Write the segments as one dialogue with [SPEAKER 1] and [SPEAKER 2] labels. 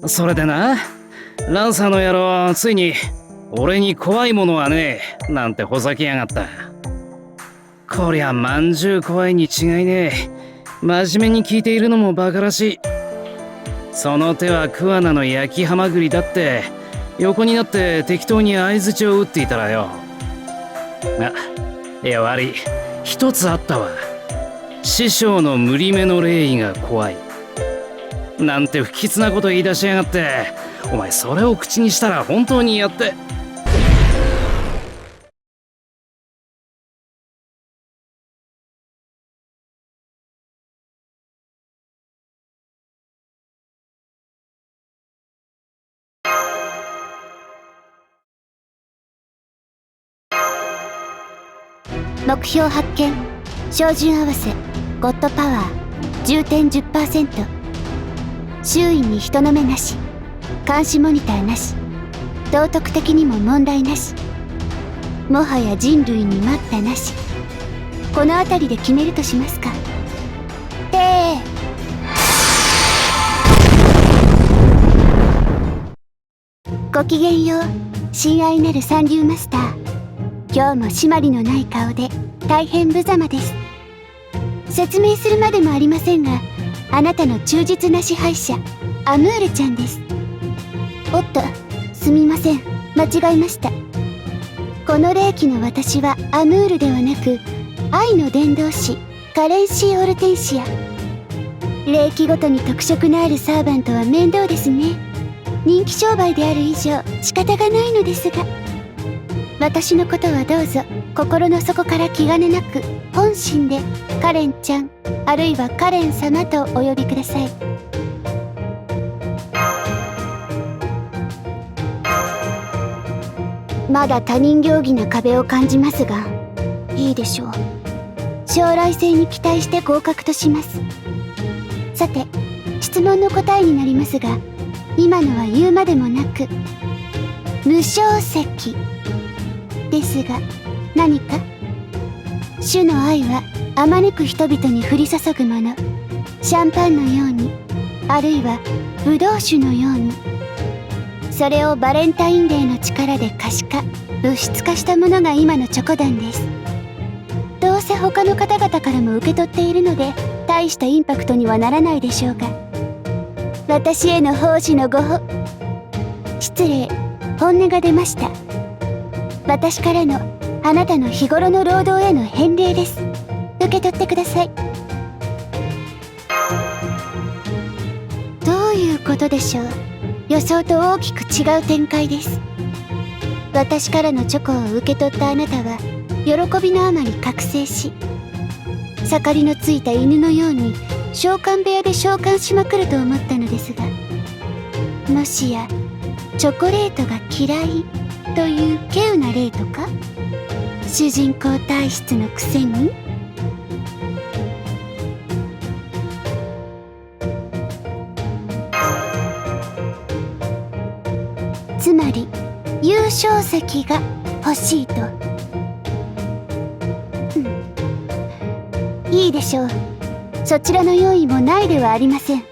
[SPEAKER 1] それでな、ランサーの野郎ついに俺に怖いものはねえなんてほざきやがった。こりゃまんじゅう怖いに違いねえ。真面目に聞いているのもバカらしい。その手は桑名の焼きハマグリだって、横になって適当に相槌を打っていたらよ。いや悪い、一つあったわ。師匠の無理めの礼儀が怖いなんて不吉なこと言い出しやがって。お前それを口にしたら本当にやって。
[SPEAKER 2] 目標発見。照準合わせゴッドパワー重点 10%。 周囲に人の目なし、監視モニターなし、道徳的にも問題なし、もはや人類に待ったなし。この辺りで決めるとしますか。ごきげんよう、親愛なる三流マスター。今日も締まりのない顔で大変無様です。説明するまでもありませんが、あなたの忠実な支配者アムールちゃんです。おっと、すみません、間違えました。この霊気の私はアムールではなく、愛の伝道師カレンシー・オルテンシア。霊気ごとに特色のあるサーバントは面倒ですね。人気商売である以上仕方がないのですが、私のことはどうぞ心の底から気兼ねなく本心でカレンちゃん、あるいはカレン様とお呼びください。まだ他人行儀な壁を感じますが、いいでしょう。将来性に期待して合格とします。さて、質問の答えになりますが、今のは言うまでもなく無償石ですが、何か主の愛はあまねく人々に降り注ぐもの。シャンパンのように、あるいはブドウ酒のように。それをバレンタインデーの力で可視化、物質化したものが今のチョコ団です。どうせ他の方々からも受け取っているので、大したインパクトにはならないでしょうが、私への奉仕の失礼、本音が出ました。私からのあなたの日頃の労働への返礼です。受け取ってください。どういうことでしょう。予想と大きく違う展開です。私からのチョコを受け取ったあなたは喜びのあまり覚醒し、盛りのついた犬のように召喚部屋で召喚しまくると思ったのですが、もしやチョコレートが嫌いという稀有な例とか。主人公体質のくせに。つまり優勝席が欲しいと。いいでしょう。そちらの用意もないではありません。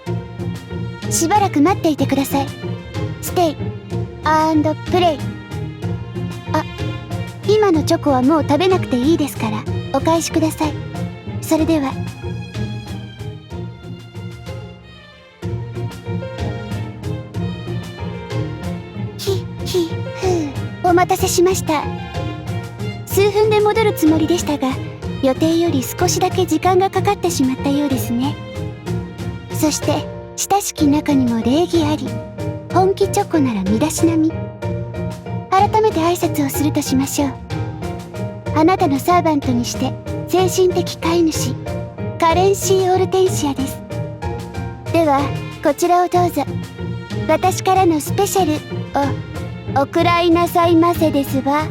[SPEAKER 2] しばらく待っていてください。ステイ&プレイ。今のチョコはもう食べなくていいですからお返しください。それでは。お待たせしました。数分で戻るつもりでしたが、予定より少しだけ時間がかかってしまったようですね。そして親しき中にも礼儀あり、本気チョコなら身だしなみ。改めて挨拶をするとしましょう。あなたのサーバントにして精神的飼い主カレンシー・オルテンシアです。ではこちらをどうぞ。私からのスペシャルをおくらいなさいませですわ。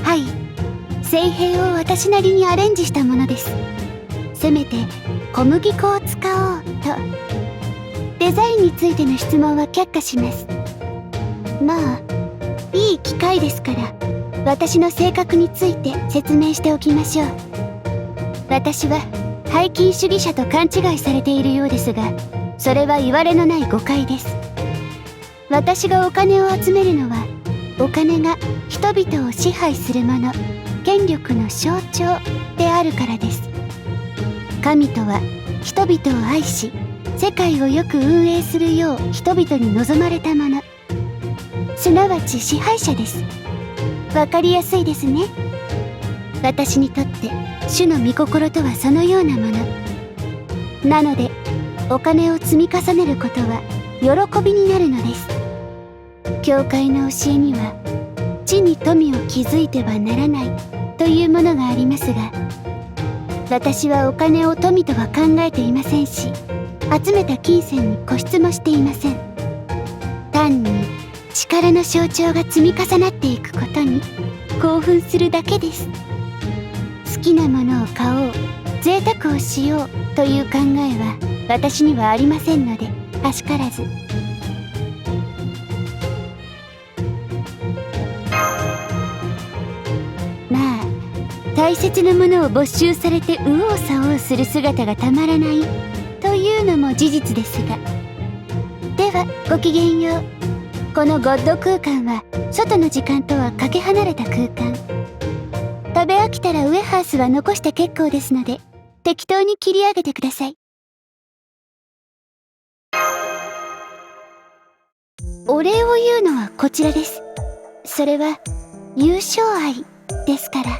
[SPEAKER 2] はい、聖兵を私なりにアレンジしたものです。せめて小麦粉を使おうと。デザインについての質問は却下します。まあいい機会ですから、私の性格について説明しておきましょう。私は拝金主義者と勘違いされているようですが、それは言われのない誤解です。私がお金を集めるのは、お金が人々を支配するもの、権力の象徴であるからです。神とは人々を愛し、世界をよく運営するよう人々に望まれたもの、すなわち支配者です。わかりやすいですね。私にとって主の御心とはそのようなものなので、お金を積み重ねることは喜びになるのです。教会の教えには、地に富を築いてはならないというものがありますが、私はお金を富とは考えていませんし、集めた金銭に固執もしていません。単に力の象徴が積み重なっていくことに興奮するだけです。好きなものを買おう、贅沢をしようという考えは私にはありませんので、あしからず。まあ大切なものを没収されて右往左往する姿がたまらないというのも事実ですが。ではごきげんよう。このゴッド空間は外の時間とはかけ離れた空間。食べ飽きたらウエハースは残して結構ですので、適当に切り上げてください。お礼を言うのはこちらです。それは優勝愛ですから。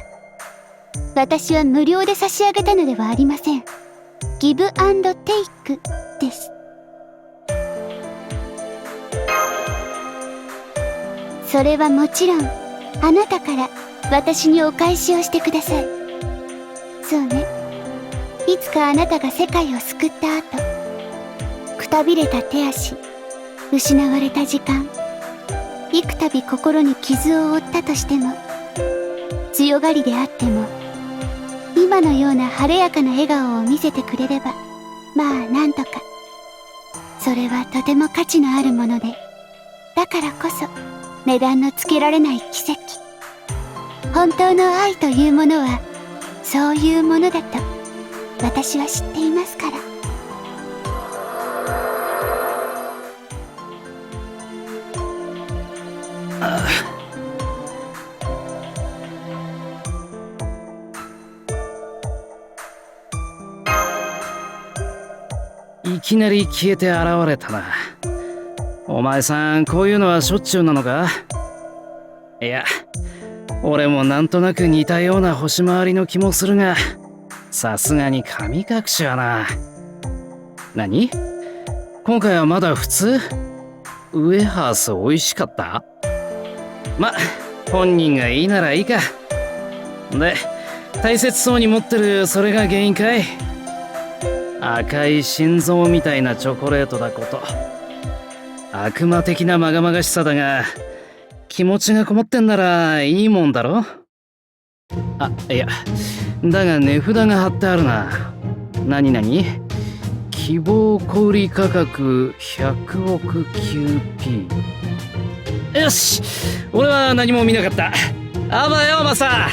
[SPEAKER 2] 私は無料で差し上げたのではありません。ギブアンドテイクです。それはもちろんあなたから私にお返しをしてください。そうね。いつかあなたが世界を救った後、くたびれた手足、失われた時間、幾度心に傷を負ったとしても、強がりであっても、今のような晴れやかな笑顔を見せてくれれば、まあなんとか。それはとても価値のあるもので、だからこそ値段のつけられない奇跡。本当の愛というものはそういうものだと私は知っていますから。
[SPEAKER 1] いきなり消えて現れたな。お前さん、こういうのはしょっちゅうなのか？いや、俺もなんとなく似たような星回りの気もするが、さすがに神隠しはな。何？今回はまだ普通？ウエハース美味しかった？ま、本人がいいならいいか。で、大切そうに持ってるそれが原因かい？赤い心臓みたいなチョコレートだこと。悪魔的なまがまがしさだが、気持ちがこもってんならいいもんだろ？あ、いや、だが値札が貼ってあるな。何々？希望小売価格100億 QP。よし！俺は何も見なかった。あばよ、マサ！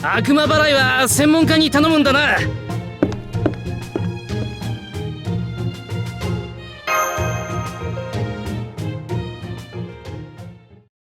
[SPEAKER 1] 悪魔払いは専門家に頼むんだな。